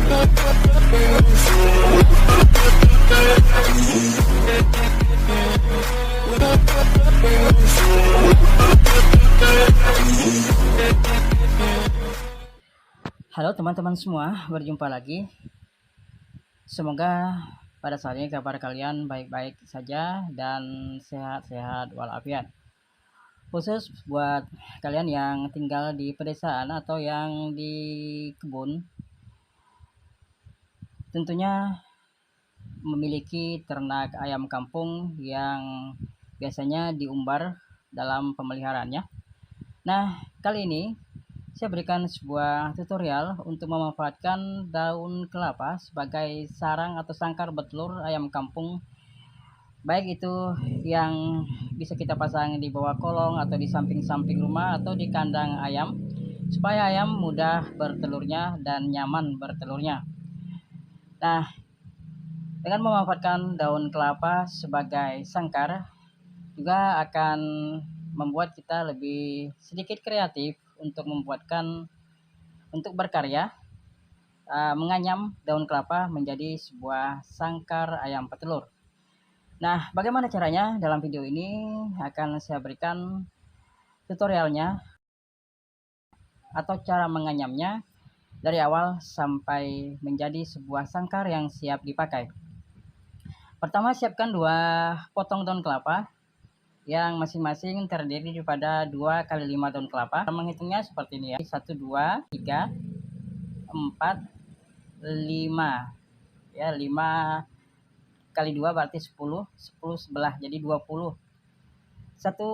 Halo teman-teman semua, berjumpa lagi. Semoga pada saat ini kabar kalian baik-baik saja dan sehat-sehat walafiat. Khusus buat kalian yang tinggal di pedesaan atau yang di kebun, tentunya memiliki ternak ayam kampung yang biasanya diumbar dalam pemeliharaannya. Nah, kali ini saya berikan sebuah tutorial untuk memanfaatkan daun kelapa sebagai sarang atau sangkar bertelur ayam kampung, baik itu yang bisa kita pasang di bawah kolong atau di samping-samping rumah atau di kandang ayam, supaya ayam mudah bertelurnya dan nyaman bertelurnya. Nah, dengan memanfaatkan daun kelapa sebagai sangkar juga akan membuat kita lebih sedikit kreatif untuk berkarya, menganyam daun kelapa menjadi sebuah sangkar ayam petelur. Nah, bagaimana caranya? Dalam video ini akan saya berikan tutorialnya atau cara menganyamnya dari awal sampai menjadi sebuah sangkar yang siap dipakai. Pertama, siapkan 2 potong daun kelapa yang masing-masing terdiri daripada 2 kali 5 daun kelapa. Menghitungnya seperti ini ya. 1, 2, 3, 4, 5. Ya, 5 kali 2 berarti 10, 10 sebelah jadi 20. Satu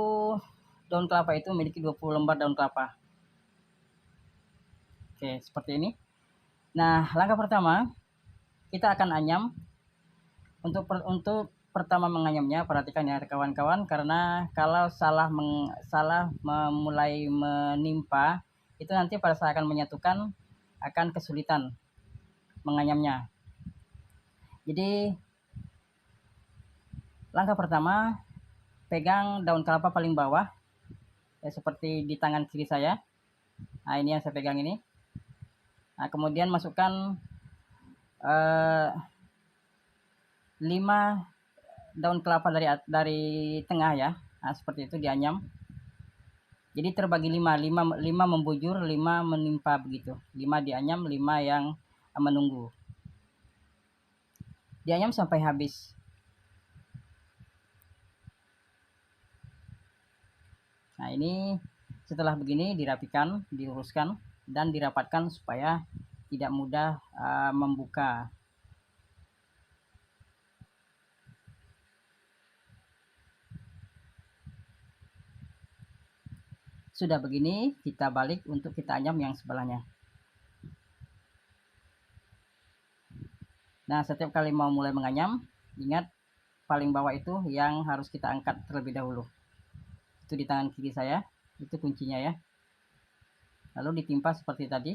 daun kelapa itu memiliki 20 lembar daun kelapa. Oke, seperti ini. Nah, langkah pertama kita akan anyam. Untuk pertama menganyamnya, perhatikan ya kawan-kawan, karena kalau salah memulai menimpa, itu nanti pada saat akan menyatukan akan kesulitan menganyamnya. Jadi langkah pertama, pegang daun kelapa paling bawah ya, seperti di tangan kiri saya. Nah, ini yang saya pegang ini. Nah, kemudian masukkan 5 daun kelapa dari tengah ya. Nah, seperti itu dianyam. Jadi terbagi 5 membujur, 5 menimpa begitu. 5 dianyam, 5 yang menunggu. Dianyam sampai habis. Nah, ini setelah begini dirapikan, diluruskan dan dirapatkan supaya tidak mudah membuka. Sudah begini, kita balik untuk kita anyam yang sebelahnya. Nah, setiap kali mau mulai menganyam, ingat paling bawah itu yang harus kita angkat terlebih dahulu. Itu di tangan kiri saya, itu kuncinya ya. Lalu ditimpa seperti tadi.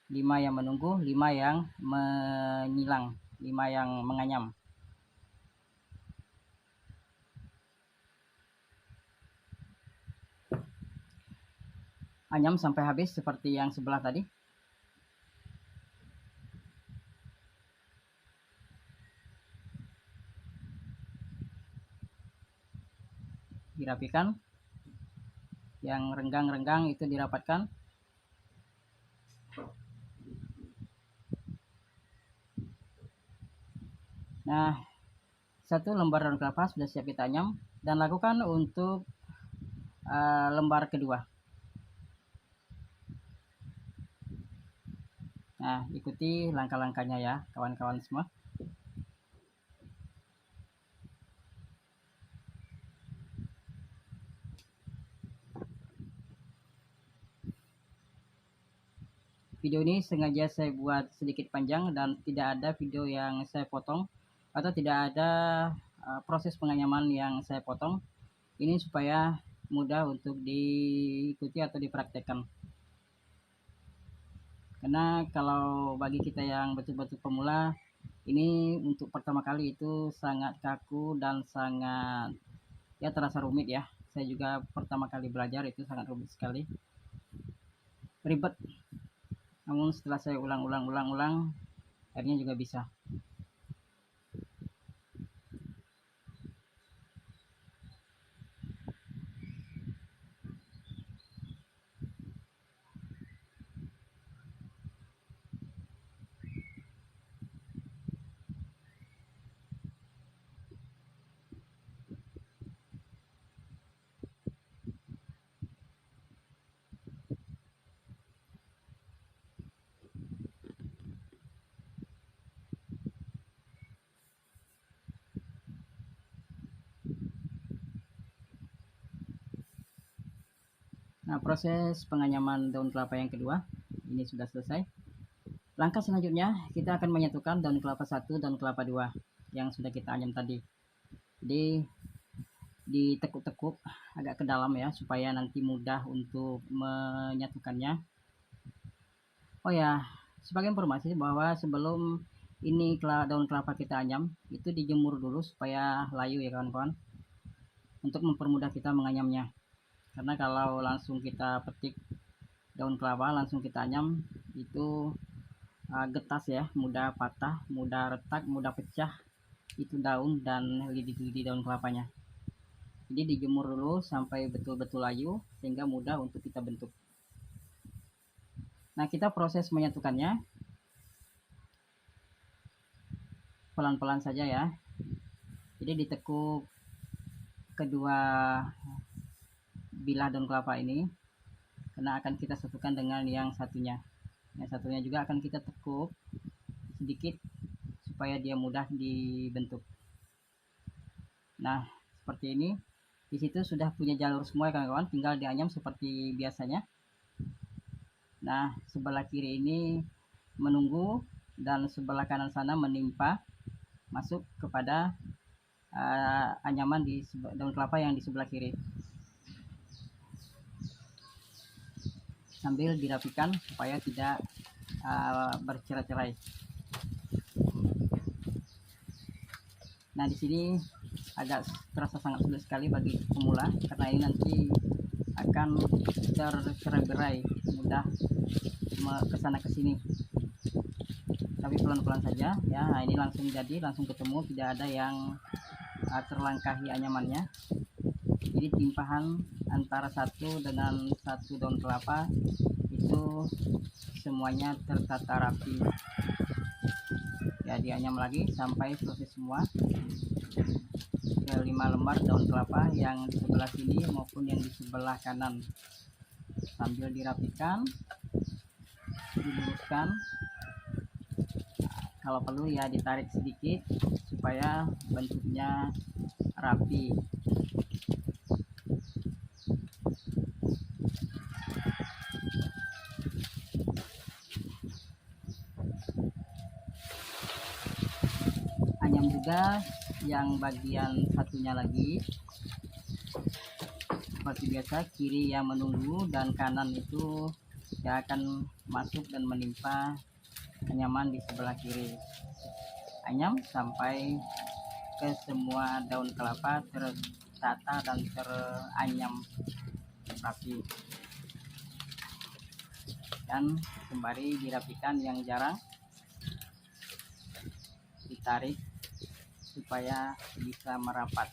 5 yang menunggu, 5 yang menyilang, 5 yang menganyam. Anyam sampai habis seperti yang sebelah tadi. Dirapikan. Yang renggang-renggang itu dirapatkan. Nah, 1 lembar daun kelapa sudah siap kita anyam, dan lakukan untuk lembar kedua. Nah, ikuti langkah-langkahnya ya kawan-kawan semua. Video ini sengaja saya buat sedikit panjang dan tidak ada video yang saya potong atau tidak ada proses penganyaman yang saya potong. Ini supaya mudah untuk diikuti atau dipraktekkan. Karena kalau bagi kita yang betul-betul pemula, ini untuk pertama kali itu sangat kaku dan sangat ya terasa rumit ya. Saya juga pertama kali belajar itu sangat rumit sekali. Ribet. namun setelah saya ulang, akhirnya juga bisa. Nah, proses penganyaman daun kelapa yang kedua ini sudah selesai. Langkah selanjutnya kita akan menyatukan daun kelapa 1 dan kelapa 2 yang sudah kita anyam tadi. Jadi ditekuk-tekuk agak ke dalam ya, supaya nanti mudah untuk menyatukannya. Oh ya, sebagai informasi bahwa sebelum ini daun kelapa kita anyam, itu dijemur dulu supaya layu ya kawan-kawan, untuk mempermudah kita menganyamnya. Karena kalau langsung kita petik daun kelapa langsung kita anyam, itu getas ya, mudah patah, mudah retak, mudah pecah itu daun dan lidi-lidi daun kelapanya. Jadi dijemur dulu sampai betul-betul layu sehingga mudah untuk kita bentuk. Nah, kita proses menyatukannya pelan-pelan saja ya. Jadi ditekuk kedua bilah daun kelapa ini, karena akan kita satukan dengan yang satunya. Yang satunya juga akan kita tekuk sedikit supaya dia mudah dibentuk. Nah, seperti ini. Di situ sudah punya jalur semua ya kawan-kawan, tinggal dianyam seperti biasanya. Nah, sebelah kiri ini menunggu dan sebelah kanan sana menimpa masuk kepada anyaman di daun kelapa yang di sebelah kiri. Sambil dirapikan supaya tidak bercerai-cerai. Nah, di sini agak terasa sangat sulit sekali bagi pemula karena ini nanti akan tercerai-berai, mudah kesana kesini. Tapi pelan-pelan saja ya. Nah, ini langsung jadi, langsung ketemu, tidak ada yang terlangkahi anyamannya. Jadi timpahan antara satu dengan satu daun kelapa itu semuanya tertata rapi ya. Dianyam lagi sampai selesai semua ke 5 lembar daun kelapa yang di sebelah sini maupun yang di sebelah kanan, sambil dirapikan, diluruskan. Kalau perlu ya ditarik sedikit supaya bentuknya rapi. Anyam juga yang bagian satunya lagi seperti biasa, kiri yang menunggu dan kanan itu ya akan masuk dan menimpa anyaman di sebelah kiri. Anyam sampai ke semua daun kelapa tertata dan teranyam rapi, dan sembari dirapikan yang jarang ditarik supaya bisa merapat.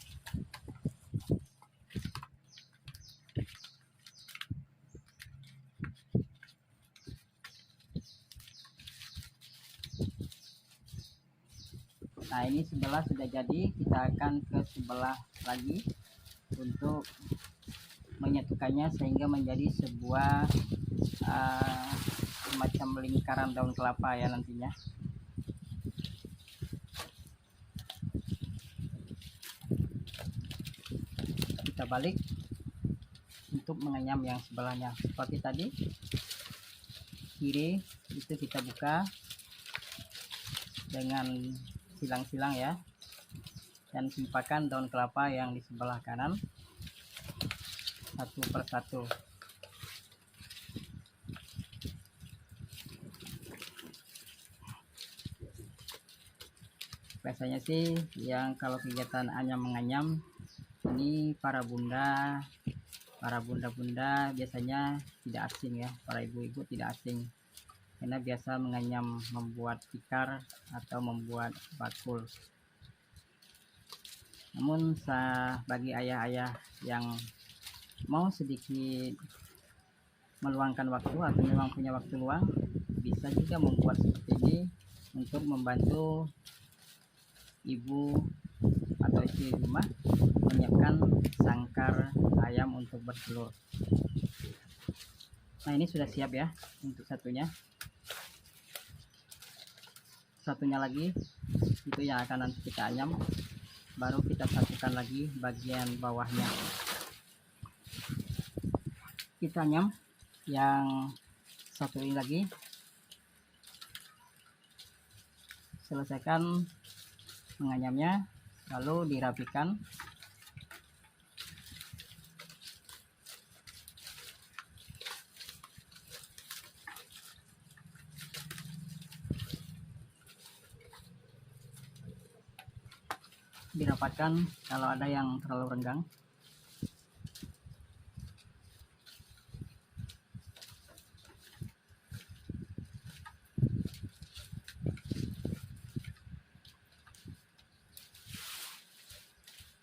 Nah, ini sebelah sudah jadi, kita akan ke sebelah lagi untuk menyatukannya sehingga menjadi sebuah semacam lingkaran daun kelapa ya nantinya. Kita balik untuk menganyam yang sebelahnya. Seperti tadi, kiri itu kita buka dengan silang-silang ya, dan timpakan daun kelapa yang di sebelah kanan satu persatu. Biasanya sih yang kalau kegiatan anyam menganyam ini para bunda biasanya tidak asing ya, para ibu-ibu tidak asing karena biasa menganyam membuat tikar atau membuat bakul. Namun bagi ayah-ayah yang mau sedikit meluangkan waktu atau memang punya waktu luang, bisa juga membuat seperti ini untuk membantu ibu atau istri rumah menyiapkan sangkar ayam untuk bertelur. Nah, ini sudah siap ya untuk satunya lagi itu yang akan nanti kita anyam, baru kita satukan lagi bagian bawahnya. Kita anyam yang satu ini lagi, selesaikan menganyamnya, lalu dirapikan. Dirapatkan kalau ada yang terlalu renggang.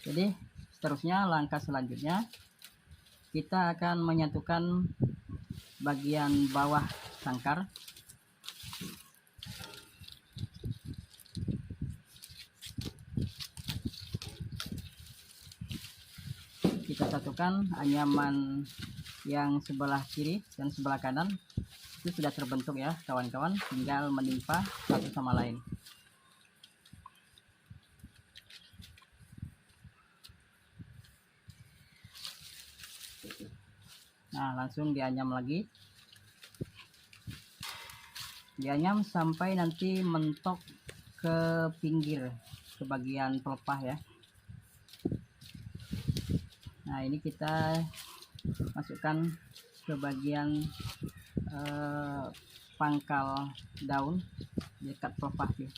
Jadi seterusnya, langkah selanjutnya kita akan menyatukan bagian bawah sangkar. Kita satukan anyaman yang sebelah kiri dan sebelah kanan itu sudah terbentuk ya kawan-kawan, tinggal menimpa satu sama lain. Nah, langsung dianyam lagi, dianyam sampai nanti mentok ke pinggir, ke bagian pelepah ya. Nah, ini kita masukkan ke bagian pangkal daun dekat pelepah sih.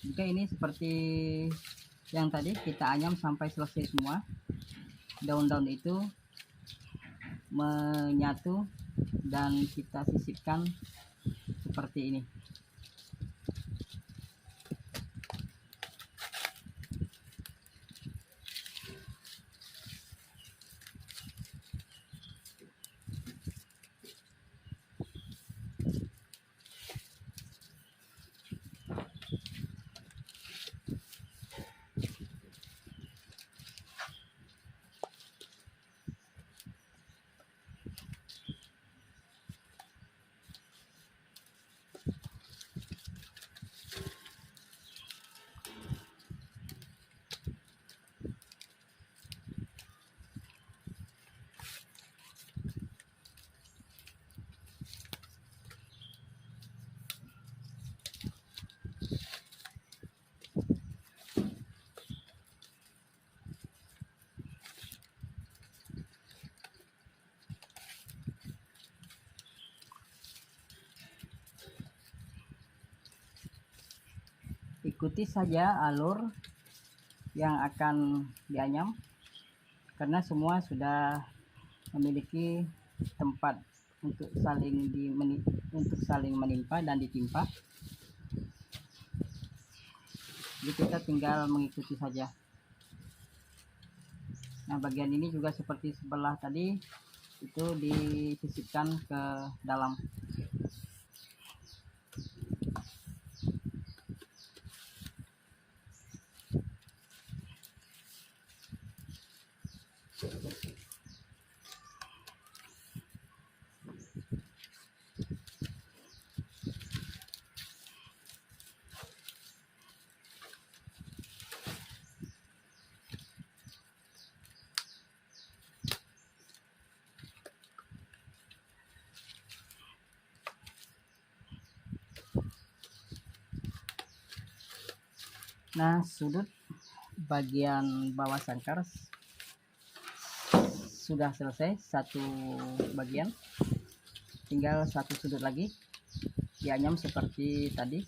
Jika ini seperti yang tadi kita anyam sampai selesai semua, daun-daun itu menyatu dan kita sisipkan seperti ini. Ikuti saja alur yang akan dianyam, karena semua sudah memiliki tempat untuk saling menimpa dan ditimpa. Jadi kita tinggal mengikuti saja. Nah, bagian ini juga seperti sebelah tadi, itu disisipkan ke dalam. Nah, sudut bagian bawah sangkar sudah selesai satu bagian, tinggal satu sudut lagi dianyam seperti tadi.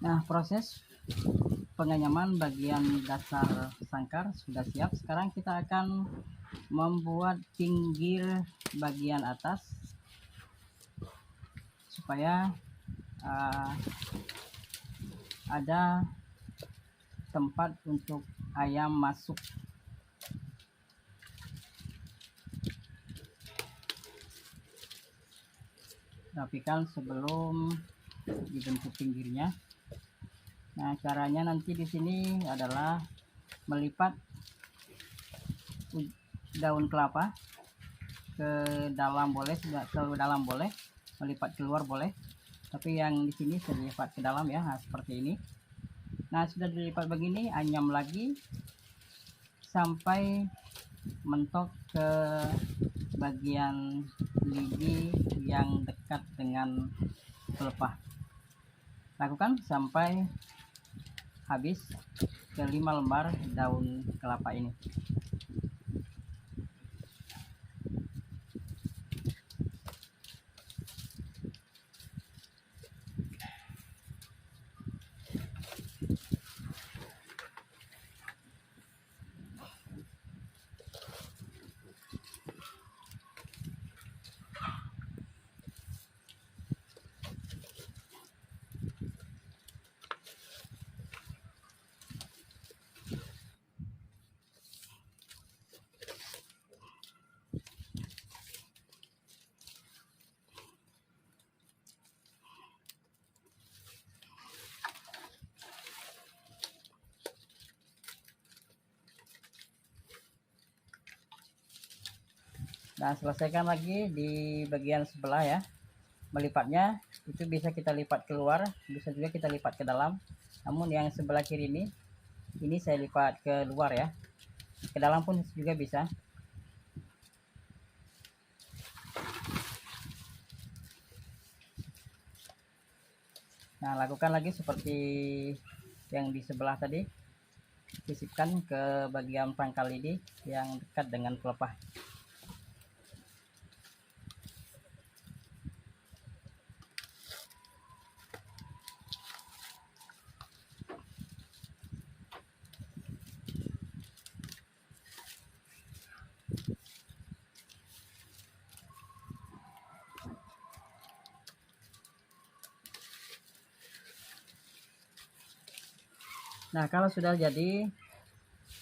Nah, proses penganyaman bagian dasar sangkar sudah siap. Sekarang kita akan membuat pinggir bagian atas supaya ada tempat untuk ayam masuk. Rapikan sebelum dibentuk pinggirnya. Nah, caranya nanti di sini adalah melipat daun kelapa ke dalam boleh, ke dalam boleh, melipat keluar boleh. Tapi yang di sini saya lipat ke dalam ya, nah, seperti ini. Nah, sudah dilipat begini, anyam lagi sampai mentok ke bagian lidi yang dekat dengan pelepah. Lakukan sampai habis ke 5 lembar daun kelapa ini. Nah, selesaikan lagi di bagian sebelah ya. Melipatnya itu bisa kita lipat keluar, bisa juga kita lipat ke dalam. Namun yang sebelah kiri ini saya lipat ke luar ya. Ke dalam pun juga bisa. Nah, lakukan lagi seperti yang di sebelah tadi. Sisipkan ke bagian pangkal lidi yang dekat dengan pelepah. Nah, kalau sudah jadi,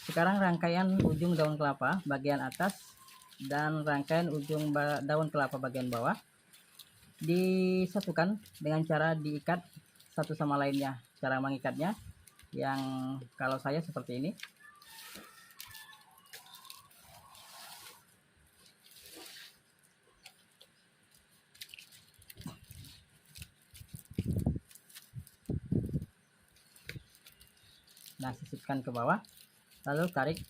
sekarang rangkaian ujung daun kelapa bagian atas dan rangkaian ujung daun kelapa bagian bawah disatukan dengan cara diikat satu sama lainnya. Cara mengikatnya yang kalau saya seperti ini. Nah, sisipkan ke bawah, lalu tarik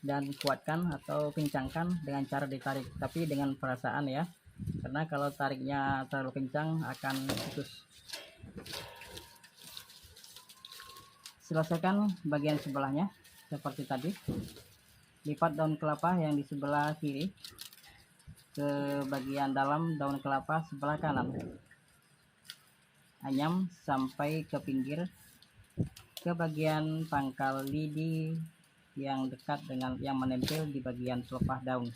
dan kuatkan atau kencangkan dengan cara ditarik, tapi dengan perasaan ya, karena kalau tariknya terlalu kencang akan putus. Selesaikan bagian sebelahnya seperti tadi. Lipat daun kelapa yang di sebelah kiri ke bagian dalam daun kelapa sebelah kanan. Anyam sampai ke pinggir, ke bagian pangkal lidi yang dekat dengan yang menempel di bagian pelepah daun.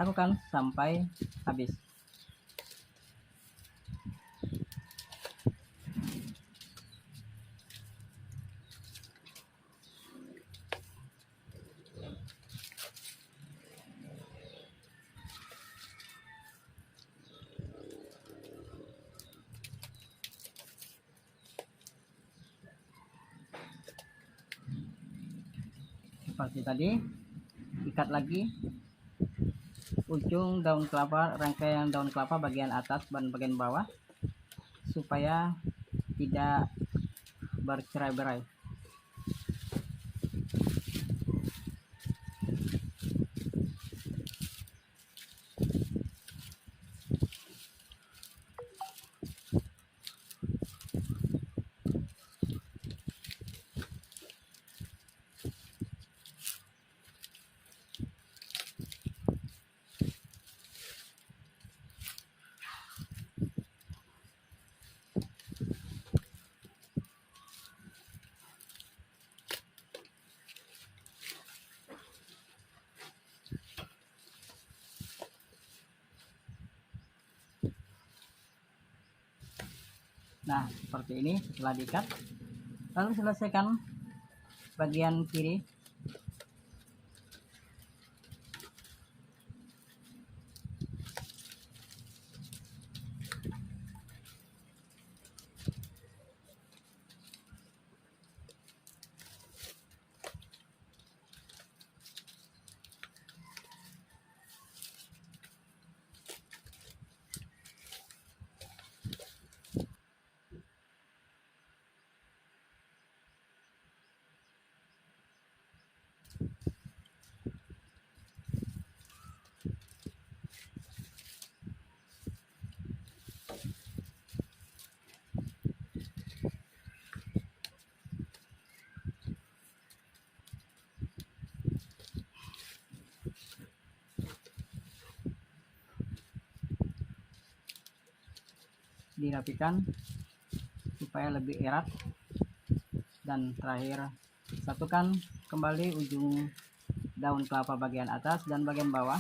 Lakukan sampai habis. Seperti tadi, ikat lagi ujung daun kelapa, rangkaian daun kelapa bagian atas dan bagian bawah supaya tidak bercerai-berai. Nah, seperti ini setelah diikat. Lalu selesaikan bagian kiri. Dirapikan supaya lebih erat, dan terakhir satukan kembali ujung daun kelapa bagian atas dan bagian bawah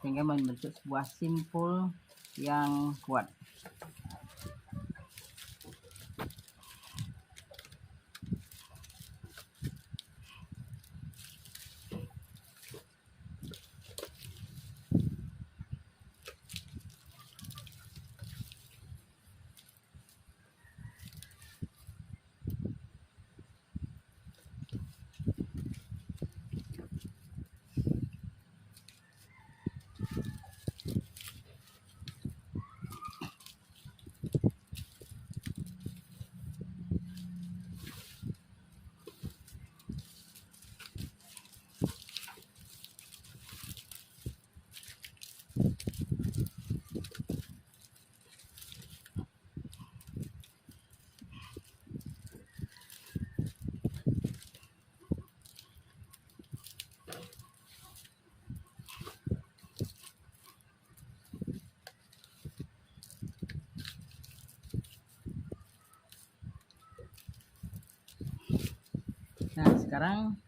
sehingga membentuk sebuah simpul yang kuat. Nah, sekarang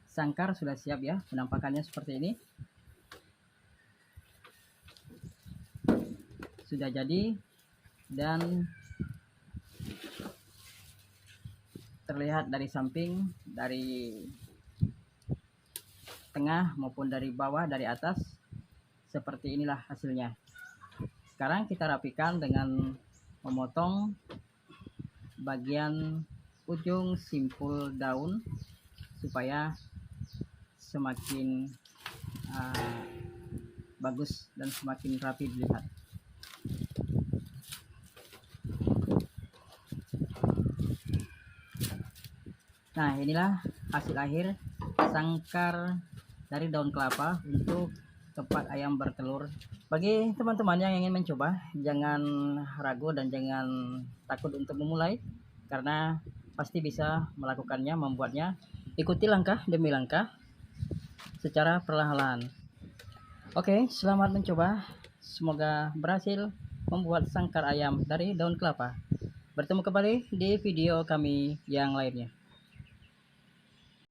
sangkar sudah siap ya, penampakannya seperti ini. Sudah jadi dan terlihat dari samping, dari tengah maupun dari bawah, dari atas. Seperti inilah hasilnya. Sekarang kita rapikan dengan memotong bagian ujung simpul daun supaya semakin bagus dan semakin rapi dilihat. Nah, inilah hasil akhir sangkar dari daun kelapa untuk tempat ayam bertelur. Bagi teman-teman yang ingin mencoba, jangan ragu dan jangan takut untuk memulai, karena pasti bisa melakukannya, membuatnya. Ikuti langkah demi langkah secara perlahan-lahan. Oke, selamat mencoba. Semoga berhasil membuat sangkar ayam dari daun kelapa. Bertemu kembali di video kami yang lainnya.